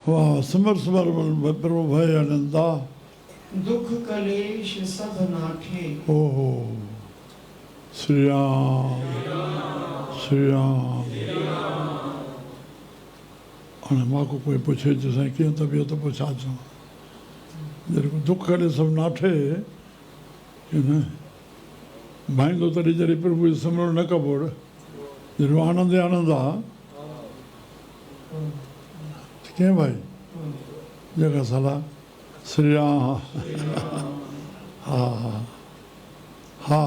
वाह सिमर सिमर प्रभु भय आनंदा दुख कलेश सब नाठे ओहो श्री राम श्री राम हाणे मां को कोई पूछे जो साईं कीअं तबियत पोइ छा चवां जॾहिं को दुख करे सभु नाठे न भाईंदो तॾहिं जॾहिं प्रभु जो सिमरण न कबो जॾहिं आनंद आनंद आहे कीअं भाई जॻह सलाह श्री राम हा हा हा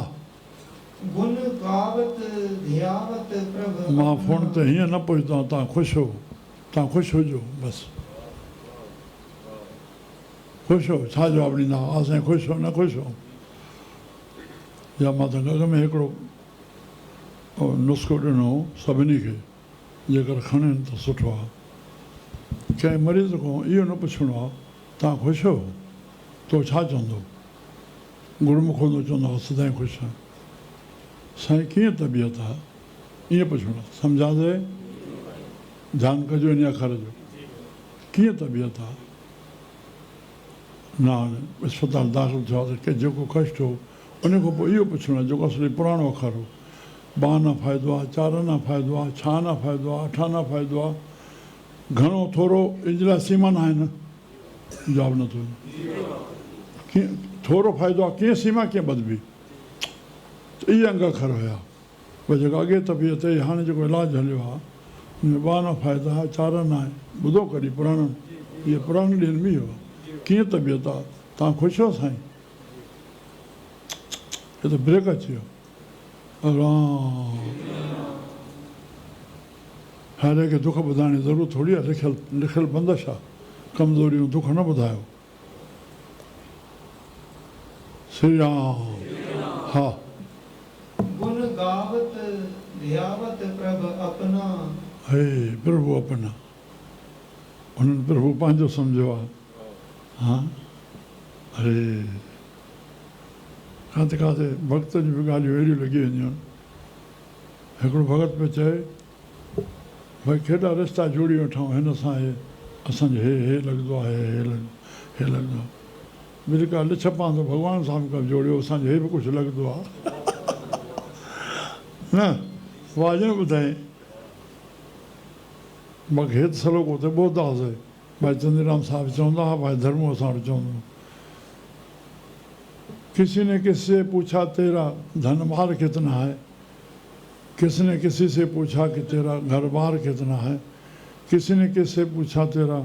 गुण गावत ध्यावत प्रभ मां फोन ते हीअं न पुछंदो आहियां तव्हां ख़ुशि हो तव्हां ख़ुशि हुजो बसि ख़ुशि हो छा जवाबु ॾींदा हा साईं ख़ुशि हो न ख़ुशि हो या मां त अॻ में हिकिड़ो नुस्ख़ो ॾिनो सभिनी खे जेकर खणनि त सुठो आहे कंहिं मरीज़ खां इहो न पुछिणो आहे तव्हां ख़ुशि हो तो छा चवंदो गुरमुख हूंदो चवंदो आहे सदाईं ख़ुशि आहे साईं कीअं तबियत आहे ईअं पुछिणो आहे सम्झांदे ध्यानु कजो इन अखर जो कीअं तबियत आहे न हाणे अस्पताल दाख़िल थियो आहे त के जेको कष्ट हो उन खां पोइ इहो पुछिणो आहे जेको असली पुराणो अखर हो बाना फ़ाइदो आहे चाराना फ़ाइदो आहे छाना फ़ाइदो आहे अठाना फ़ाइदो आहे घणो थोरो इन जे लाइ सीमा न आहे न जवाबु नथो कीअं थोरो फ़ाइदो आहे कीअं सीमा कीअं ॿधबी इहे अंग अखर हुया भई जेको अॻे तबियत आहे हाणे जेको इलाजु हलियो आहे हुन में ॿाना फ़ाइदा आहे चाराना आहे ॿुधो कॾहिं पुराणनि इहे पुराणे ॾींहंनि में इहो कीअं तबियत आहे तव्हां ख़ुशि हो साईं हे त ब्रेक अची वियो राम हर खे दुख ॿुधाइण जी ज़रूरत थोरी आहे लिखियलु बंदिश आहे कमज़ोरियूं दुख न ॿुधायो श्री राम हा गुण गावत ध्यावत प्रभ अपना हे प्रभु अपना उन्हनि प्रभु पंहिंजो सम्झो आहे हा अरे किथे किथे भक्त जूं बि ॻाल्हियूं अहिड़ियूं लॻी वेंदियूं आहिनि हिकिड़ो भॻत पियो चए भई केॾा रिश्ता जोड़ी वठूं हिन सां हे असांजो हे लॻंदो आहे हे लॻंदो आहे ॿिए का लिछ पवंदो भॻवान सां बि कमु जोड़ियो असांजो हे बि कुझु लॻंदो आहे न वाजन ॿुधाए मूंखे हेठि सलोको हुते ॿुधासीं भाई चंदीराम साहब चवंदा हुआ भाई धर्मो असां वटि चवंदो किसी ने किसी से पूछा तेरा धन माल कितना है किसी ने किसी से पूछा कि तेरा घर बार कितना है किसी ने किसी से पूछा तेरा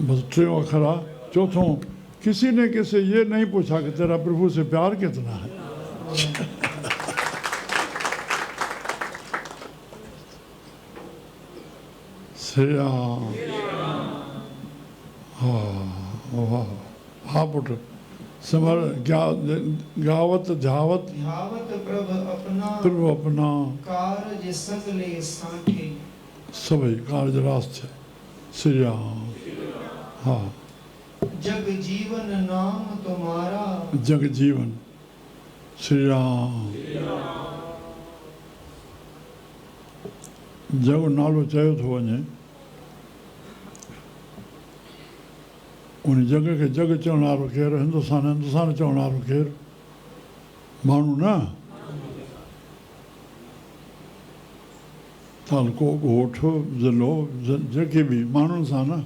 बस टियों अखर आहे चौथों किसी ने किसी ये नहीं पूछा कि तेरा प्रभु से प्यार कितना है श्री राम हा वाह हा पुट सिमर गावत ध्यावत प्रभु अपना कारज सगले सांठे सभई कारज रास थिया श्री राम हा जग जीवन नाम तुम्हारा जग जीवन श्री राम जग नालो चयो थो वञे उन जग खे जग चवण वारो केरु हिंदुस्तान चवण वारो केरु माण्हू न तालको ॻोठ ज़िलो जेके बि माण्हुनि सां न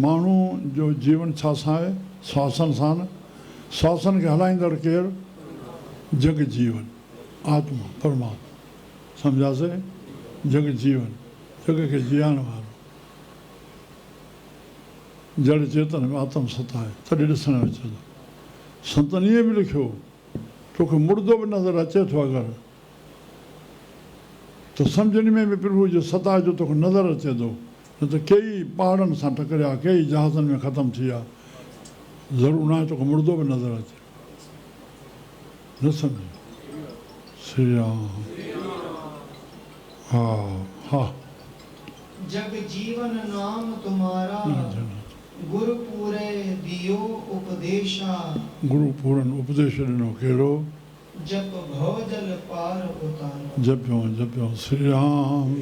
माण्हू जो जीवन छा सां आहे श्वासन सां न श्वासन खे हलाईंदड़ केरु जग जीवन आत्मा परमात्मा सम्झासीं जग जीवन जग खे जीअण वारो जड़ चेतन में आत्म सत्ता आहे तॾहिं ॾिसण में अचे थो संतनि ईअं बि लिखियो तोखे मुर्दो बि नज़र अचे थो अगरि त सम्झनि में बि प्रभु जो सत्ता जो तोखे नज़र अचे थो न त कई पहाड़नि सां टकरिया कई जहाज़नि में ख़तमु थी विया ज़रूरु न आहे तोखे मुर्दो बि नज़र अचे न सम्झ श्री राम हा हा जग जीवन नाम तुम्हारा गुरु पूरे दियो उपदेशा गुरु पूरन उपदेश ॾिनो कहिड़ो जप भवजल पार उतारो जपियो जपियो श्री राम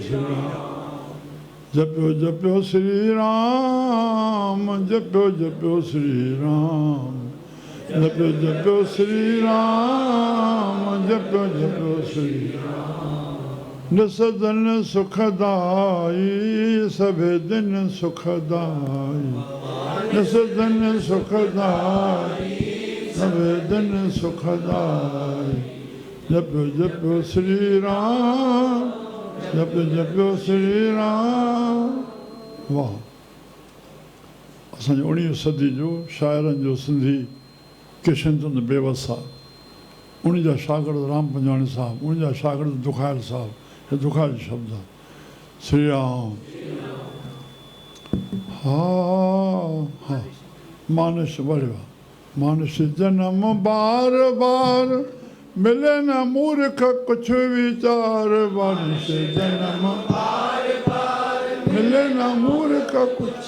जपियो जपियो श्री राम राम जपियो जपियो श्री राम जपियो जपियो श्री राम जपियो जपियो श्री राम निसदन सुखदाई सभे दिन सुखदाई निसदन सुखदाई सभे दिन सुखदाई जपियो जपियो श्री राम जपियो जपियो श्री राम। वाह असांजे 19वीं सदी जो शाइरनि जो सिंधी किशन चंद बेवस साहब उन जा शागिर्द राम पंजवाणी साहब उन जा शागिर्द दुखायल साहब हे दुखायल शब्द आहे श्री राम हा हा मानस बढ़िया मानस जन्म बार बार मिले न मूर्ख कुछ विचार मानस जन्म बार बार मिले न मूर्ख कुछ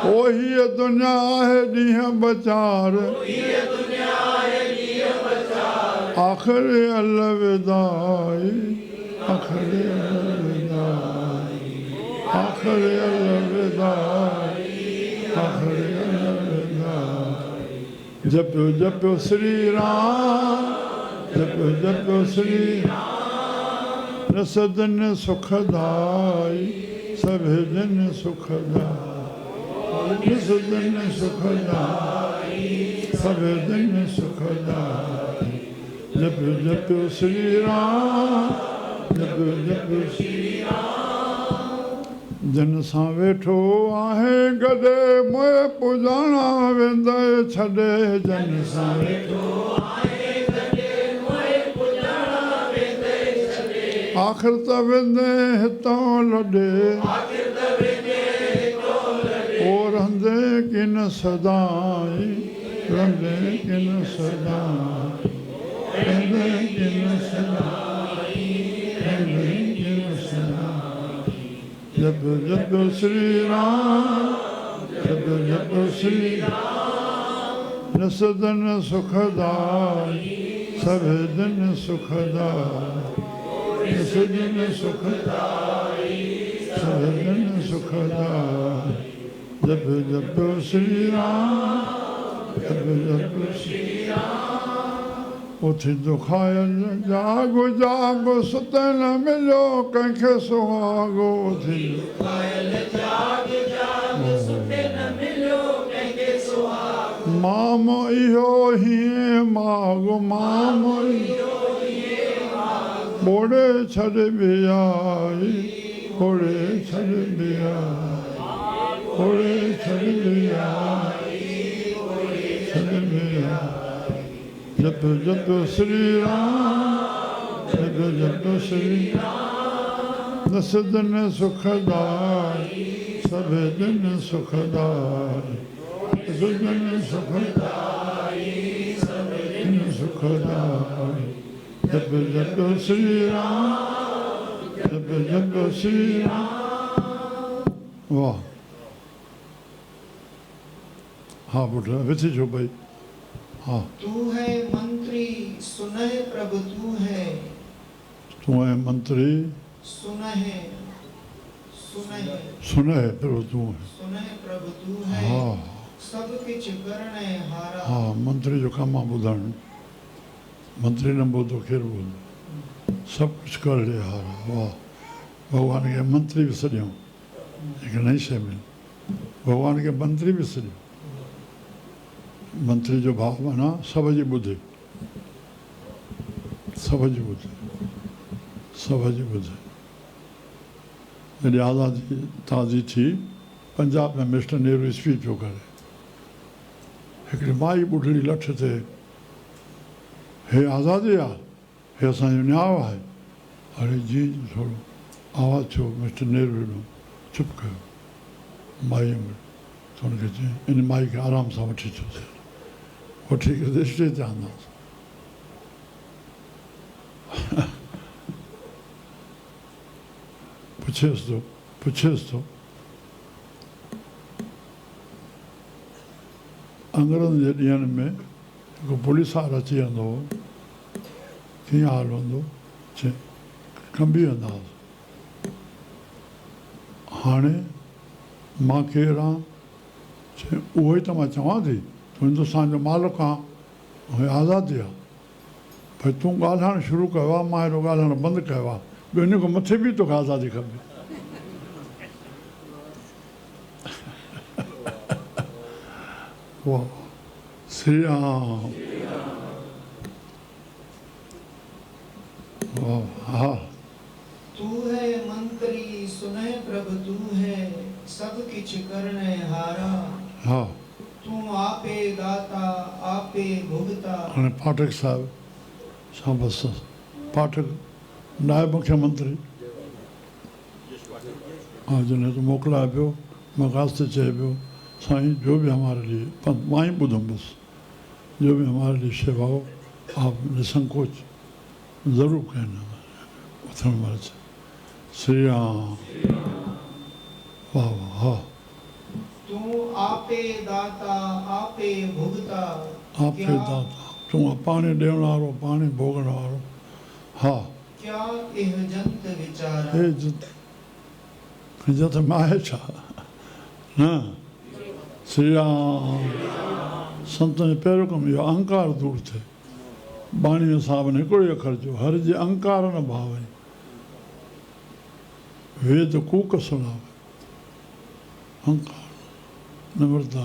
वही दुनिया है ॾींहं बचार आख़िर अलविदाई आख़िर अलविदाई आख़िर अलविदाई आख़िर अलविदाई जपियो जपियो श्री राम जपियो जपियो श्री राम रसदन सुखदाई सभे दिन सुखदाई निसदन सुखदाई सभे दिन सुखदाई जपियो जपियो श्री राम जपियो जपियो श्री राम जन सां वेठो आहे गॾे मोए पुॼाणा वेंदे छॾे जन सां वेठो आहे गॾे मोए पुॼाणा वेंदे छॾे आख़िर त वेंदे हितां लॾे आख़िर त वेंदे ओ रहंदे किन सदाई रहंदे किन सदाई रहंदे किन सदाई रहंदे किन सदाई जपियो जपियो श्री राम जपियो जपियो श्री राम निसदन सुखदाई सभे दिन सुखदाई निसदन सुखदाई सभे दिन सुखदाई जपियो जपियो श्री राम जपियो जपियो श्री राम उथी दुखायल जागो जागो सुत न मिलियो कंहिंखे सुहागो उथी दुखायल जागो जागो सुत न मिलियो कंहिंखे सुहागो मामो इहो हीअं मागो मामो इहो हीअं मागो ॿोड़े छॾ ॿी आई ॿोड़े छॾ ॿी आई ओरे छॾिया छॾिया जपियो जपियो श्री राम जपियो जपियो श्री राम निसदन सुखदाई सभे दिन सुखदाई निसदन सुखदाई सभे दिन सुखदाई जपियो जपियो श्री राम जपियो जपियो श्री राम। वाह हाँ बेटा वैसे जो भाई हाँ तू है मंत्री सुनह प्रभु तू है मंत्री सुनह सुनह सुनह प्रभु तू है सुनह प्रभु तू है हाँ सब किछ करणै हारा हाँ मंत्री जो कम आहे ॿुधणु मंत्री न ॿुधो केरु ॿुधो सभु कुझु करे ॾे हारा वाह भॻवान खे मंत्री बि सॾियूं हिकु नई शइ में भॻवान खे मंत्री बि सॾियूं मंत्री जो भाव माना सभ जी ॿुधे सभ जी ॿुधे सभ जी ॿुधे जॾहिं आज़ादी ताज़ी थी पंजाब में मिस्टर नेहरू स्पीच पियो करे हिकिड़ी माई ॿुढड़ी लठ ते हे आज़ादी आहे हे असांजो न्याउ आहे अरे जी थोरो आवाज़ु थियो मिस्टर नेहरू ॾिनो चुप कयो माईअ में त हुनखे चयईं इन माई खे आराम सां वठी अचोसि वठी करे स्टेज ते आंदासीं पुछेसि थो अंग्रेज़नि जे ॾींहंनि में हिकु पुलिस वारो अची वेंदो हो कीअं हाल हूंदो चए कंबी वेंदा हुआसीं हाणे मां केरु आहियां उहो ई त मां चवां थी तूं हिंदुस्तान जो मालिक आहीं ऐं आज़ादी आहे भई तूं ॻाल्हाइणु शुरू कयो आहे मां हेॾो ॻाल्हाइणु बंदि कयो आहे ॿियो हिन खां मथे बि तोखे आज़ादी खपे वाह श्री राम वाह हा तू है मंत्री सुने प्रभु तू है सब किछ करने हारा हा तू आपे दाता आपे भुगता हाणे पाठक साहिब शाबाश पाठक नायब मुख्यमंत्री हाँ जिन्हें तो मोकिलाए पियो मकास ते चए पियो साईं जो भी हमारे लिए मां ही ॿुधुमि बस जो भी हमारे लिए सेवा हो आप निसंकोच ज़रूर कहना उथण महिल श्री राम वाह वाह हा तू आपे दाता आपे भुगता आपके दाता तूं पाणी ॾियण वारो पाणी भोगण वारो हा क्या इह जंत विचारा हे जत में आहे छा न श्री राम संतनि जो पहिरियों कमु इहो अहंकार दूर थिए बाणीअ साहिब ने हिकिड़ो ई अखर जो हर जे अहंकार न भावई वेद कूक सुनावे अहंकार निमरता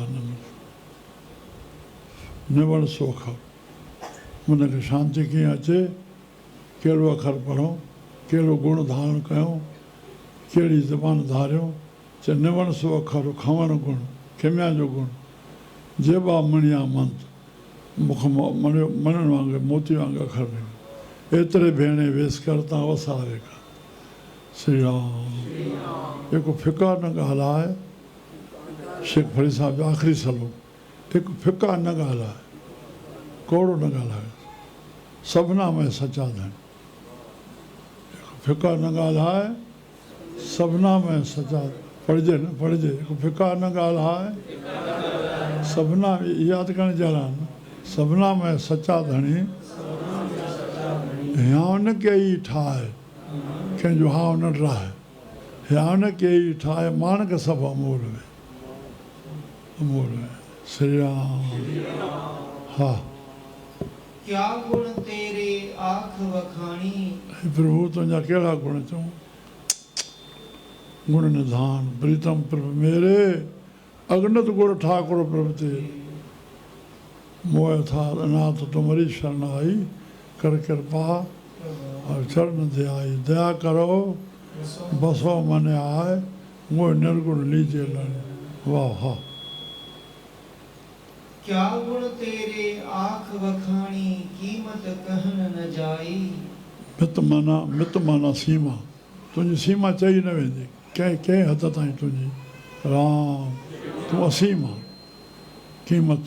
निवण सोख हुनखे शांती कीअं अचे कहिड़ो अखर पढ़ूं कहिड़ो गुण धारण कयूं कहिड़ी ज़बान धारियूं चए निवण सो अखर खवण गुण खिमिया जो गुण जेबा मणिया मंत मुख मणनि वांगुरु मोती वांगुरु अखर एतिरे भेणे वेस कर तव्हां वसारे का श्री राम हिकु फिका न ॻाल्हाए शेख फरीद साहिब जो आख़िरी सलो हिकु फिका न ॻाल्हाए कोड़ो न ॻाल्हाए सभना में सचा धन हिकु फिका न ॻाल्हाए सभना में सचा पढ़िजे न पढ़िजे हिकु फिका न ॻाल्हाए सभना यादि करण जहिड़ा आहिनि सभना में सचा धणी हियां न कई ठाहे कंहिंजो हाव न ड्राहे हियां न कई ठाहे माणक सभु अमूल में श्री राम हा क्या गुण तेरे आँख वखाणी प्रभु तुंहिंजा कहिड़ा गुण चऊं गुण निधान प्रीतम प्रभु मेरे अगनत गुण ठाकुर प्रभु ते मोह था अनाथ तुम्हारी शरण आई कर कृपा और चरण दे आई दया करो बसो मन आए मोह निर्गुण लीजिए लड़ वाह हा क्या गुण तेरे आँख वखाणी कीमत कहन न जाई मित माना सीमा तुंहिंजी सीमा चई न वेंदी कंहिं हद ताईं तुंहिंजी राम तूं असीम आहे कीमत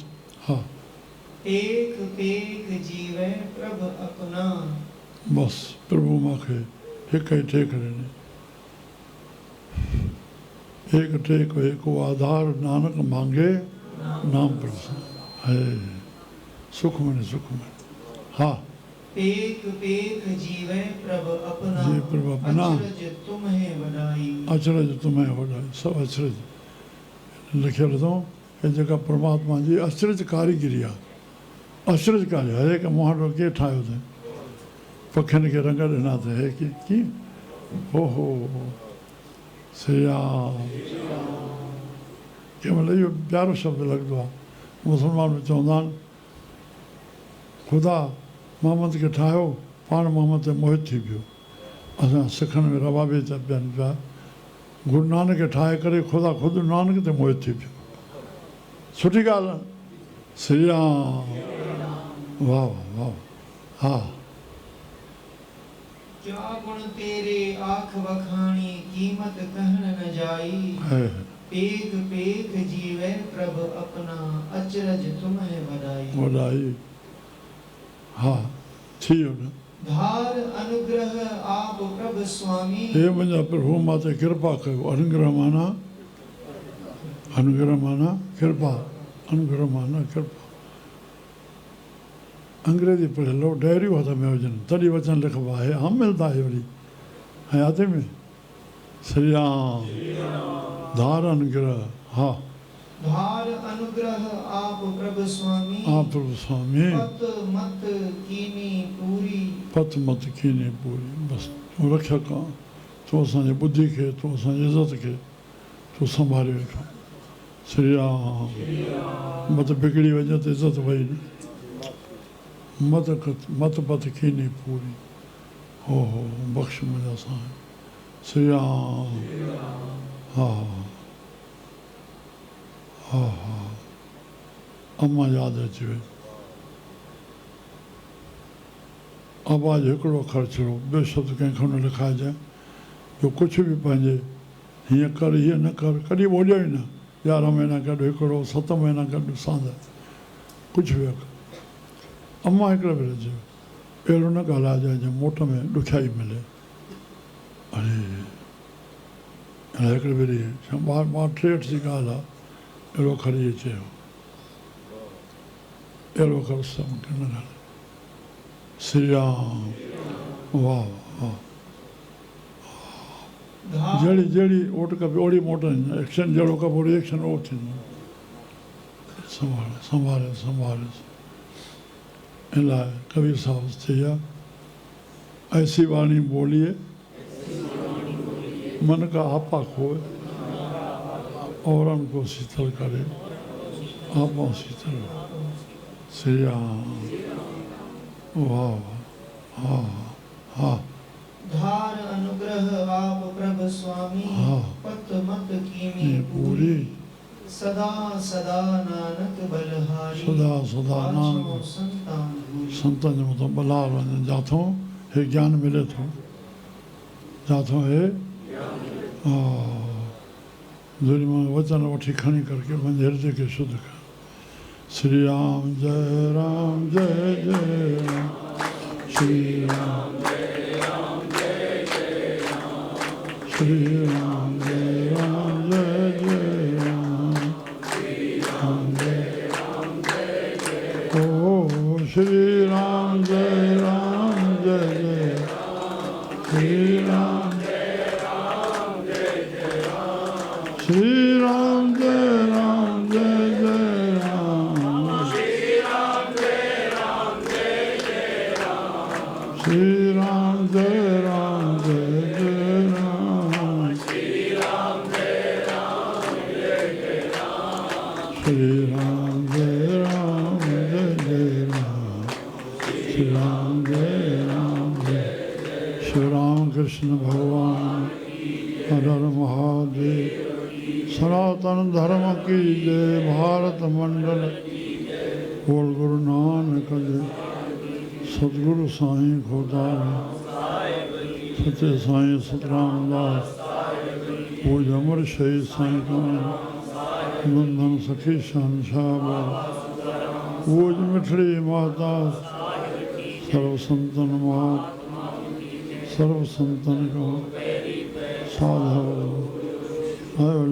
हा पेख पेख जीवे प्रभ अपना बसि प्रभु मूंखे हिकु ई टेक ॾिनी एक टेक हिकु आधार नानक मांगे नाम प्रभु है सुखमणि हा पेख पेख जीवे प्रभ अपना जी प्रभु अपना अचरज तुम्हें वडाई अचरज तुम्हें वडाई सभु अचरज लिखियल अथऊं हे जेका परमात्मा जी अचरज कारीगिरी आहे अचरज कारी हर हिकु मुहारो केरु ठाहियो अथई पखियुनि खे रंग ॾिना अथई हे कीअं हो श्री राम कंहिं महिल इहो प्यारो शब्द लॻंदो आहे मुस्लमान में चवंदा आहिनि ख़ुदा मोहम्मद खे ठाहियो पाण मोहम्मद ते मोहित थी पियो असां सिखनि में रवाबी था पियनि पिया गुरू नानक खे ठाहे करे ख़ुदा ख़ुदि नानक ते मोहित थी पियो सुठी ॻाल्हि आहे श्री राम वाह वाह हा क्या गुण तेरे आँख वखाणी कीमत कहन न जाई पेख पेख जीवे प्रभ अपना अचरज तुम्हें वडाई हा थी वियो न धार अनुग्रह आप प्रभ स्वामी हे मुंहिंजा प्रभु मां ते कृपा कयो अनुग्रह माना कृपा अनुग्रह माना कृपा अंग्रेजी पढ़े लो डायरियूं हथ में हुजनि तॾहिं वचन लिखबो आहे आम मिलंदा आहे वरी हयाती में श्री राम धार अनुग्रह हा धार अनुग्रह आप प्रभु स्वामी, आप प्रभु स्वामी, पत मत कीनी पूरी, पत मत कीनी पूरी। बस तू रक्षा का, तू असांजी बुद्धि खे, तू असांजी इज़त खे तू संभाले वेठो। श्री राम। मत बिगड़ी वञे त इज़त वई न। मत पत कीनी पूरी। हो बख़्श मुंहिंजा साईं। श्री राम। हा हा हा। अम्मा यादि अची वई। आवाज़ हिकिड़ो अखर छॾो, ॿियो शब्द कंहिंखां न लिखाइजांइ। जो कुझु बि पंहिंजे हीअं कर हीअं न कर, कॾहिं ॿोलियो ई न। 11 महीना गॾु हिकिड़ो, 7 महीना गॾु सांद, कुझु बि अखर। अम्मा हिकिड़े भेरे चयो, अहिड़ो न ॻाल्हाइजांइ जो मोट में ॾुखियाई मिले। अरे हिकिड़े भेरे ॿार 63 जी ॻाल्हि आहे, अहिड़ो अखर इहे चयो। अहिड़ो अखर सभु खे न ॻाल्हाए। श्री राम। वाह वाह। जहिड़ी ओट कबी ओड़ी मोटनि, एक्शन जहिड़ो कबो रिएक्शन उहो थींदो। संभाले संभाले संभाले। इन लाइ कबीर साहब चया, ऐसी वाणी बोलिए मन का आपा खोए, औरन को शीतल करे, आपा शीतल। श्री राम। वाह वाह। हाँ। धार अनुग्रह आप प्रभु स्वामी, पत मत कीनी पूरी, सदा सदा नानक बलहारी, सदा सदा नानक संतन जो मतलब बलहार वञनि। जाथों हे ज्ञान मिले थो, जाथों हे जो मां वचन वठी खणी करके मुंहिंजे हृदय खे शुद्ध कर। श्री राम जय राम जय जय राम। श्री राम जय राम जय जय राम। श्री राम जय राम जय जय राम। श्री राम जय राम जय जय। ओ श्री राम जय राम जय जय। श्री राम जय राम जय जय राम। श्री राम जय राम जय जय राम। श्री राम जय राम जय जय राम। श्री राम जय राम जय जय राम। श्री राम जय राम जय जय राम। श्री राम जय राम जय जय राम। श्री राम जय राम जय जय। श्री राम कृष्ण भगवान हर हर महादेव। सनातन धर्म की जय। भारत मंडल बोल गुरु नानक देव। सतगुरु साईं खोदार सत्य साईं सतराम दास। पूज अमर शहीद साईं कान नंदन सखी शहनशाह। पूज मिठड़ी माता सर्व संतन मात। सर्व संतन को साधव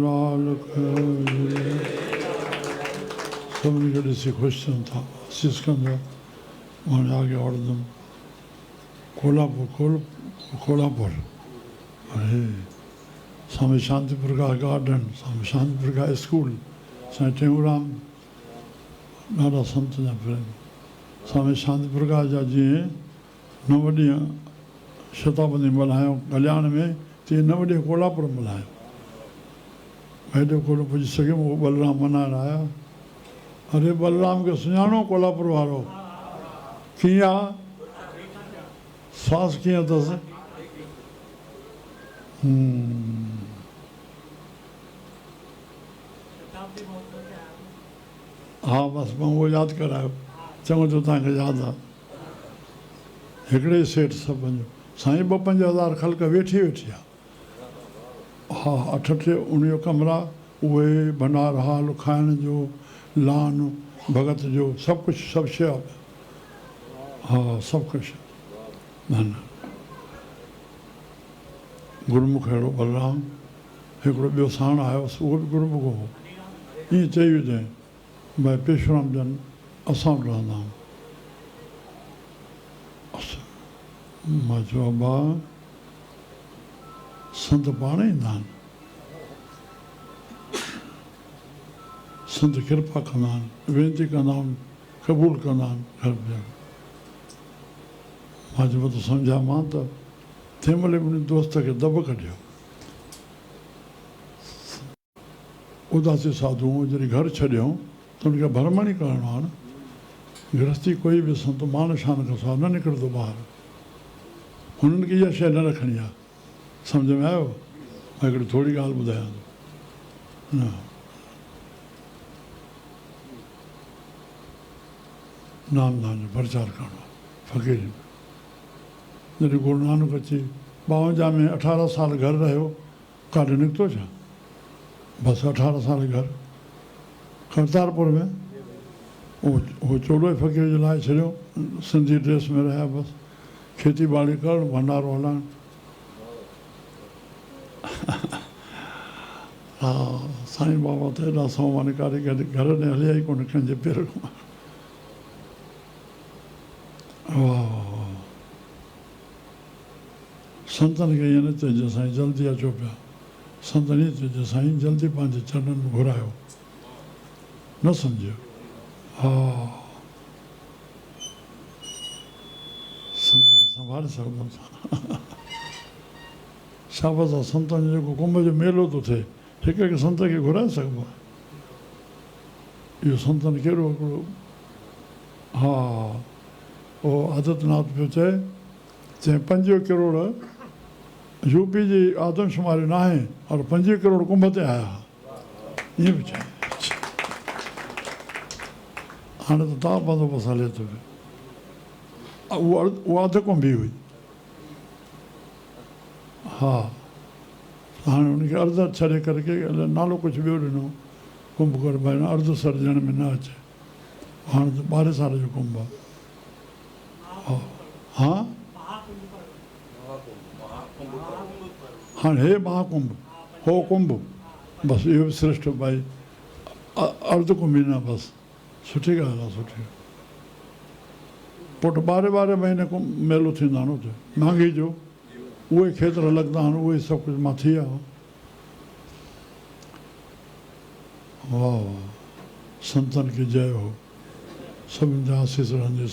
लाल सभिनी खे ॾिसी ख़ुशि थियनि था। आशीष कंदा। मां आगे औरदम कोल्हापुर। अरे स्वामी शांति प्रकाश गार्डन, स्वामी शांति प्रकाश स्कूल, साईं टेऊंराम ॾाढा संत जा प्रेम। स्वामी शांति प्रकाश जा जीअं 9 ॾींहं शताब्दी मल्हायूं कल्याण में, तीअं 9 ॾींहं कोल्हापुर मल्हायूं। हेॾे कोन पुॼी सघियुमि, उहो बलराम मल्हाइण आया। अरे बलराम खे सुञाणो कोल्हापुर वारो? कीअं आहे? सांस कीअं अथसि? हा बसि मां उहो यादि करायो, चङो जो तव्हांखे यादि आहे। हिकिड़े सेठ सभिनि जो साईं 2-5 हज़ार ख़ल्क वेठी आहे। हा 8-19 कमरा, उहे भंडार हाल, खाइण जो, लान, भगत जो, सभु कुझु, सभु शइ आहे। हा सभु कुझु। न गुरुमुख अहिड़ो बलराम। हिकिड़ो ॿियो साण आयोसि, उहो बि गुरुमुख हो। ईअं चई विझांइ भई पेशुराम जन असां वटि रहंदा आहियूं। मां चयो भाउ संत पाण ईंदा आहिनि। संत कृपा कंदा आहिनि, वेनती कंदा आहिनि, क़बूल कंदा आहिनि घर में। मां जब तो सम्झा मां त तंहिं महिल मुंहिंजे दोस्त खे दॿ कढियो। उदासी साधुओं जॾहिं घर छॾियऊं त उनखे भरमण ई करिणो आहे न। गृहस्थी कोई बि संत मान शान खां सवाइ न निकिरंदो ॿाहिरि। हुननि खे इहा शइ न रखणी आहे। सम्झ में आयो? मां हिकिड़ी थोरी ॻाल्हि ॿुधायां थो। न नामदान जो प्रचार करणो आहे फ़क़ीर। जॾहिं गुरु नानक अची 52 में 18 साल घर रहियो, काॾे निकितो छा? बसि 18 साल घर करतारपुर में। उहो चोलो ई फ़क़ीर जे लाइ छॾियो, सिंधी ड्रेस में रहिया बसि। खेती ॿाड़ी करणु, भंडारो हलाइणु। हा, साईं बाबा त हेॾा सोमा निकारे करे घर में हलिया ई कोन कंहिंजे पेर खां। वाह, संतनि खे ईअं न चइजे साईं जल्दी अचो पिया। संतनि ईअं चइजे साईं जल्दी पंहिंजे चरणनि में घुरायो। न सम्झियो? हा, संतनि संभाले सघूं था। शाबस आहे। संतनि जो जेको कुंभ जो मेलो थो थिए, हिकु हिकु संत खे घुराए सघिबो आहे। इहो संतनि कहिड़ो हिकिड़ो। हा, उहो आदित्यनाथ पियो चए 25 करोड़ यूपी जी आदमशुमारी न आहे और 25 करोड़ कुंभ ते आया। ईअं बि चए। हाणे त तव्हां बंदोबस्तु हले थो पियो। उहा अधु कुंभी हुई। हा, हाणे हुनखे अर्ध छॾे करे के नालो कुझु ॿियो ॾिनो, कुंभ कर भाई अर्ध सर्जण में न अचे। हाणे त 12 साल जो कुंभ आहे। हा, हा, हाणे हे महाकुंभ, हो कुंभ, बसि इहो बि श्रेष्ठ भाई अर्ध कुंभी न बसि। सुठी ॻाल्हि आहे, सुठी। पोइ 12 महीने मेलो थींदो आहे न हुते मांगी जो। उहे खेत्र लॻंदा आहिनि, उहे सभु कुझु मां थी आहियां। वाह वाह, संतनि खे जय हो। सभिनि जा आसीस रहंदी।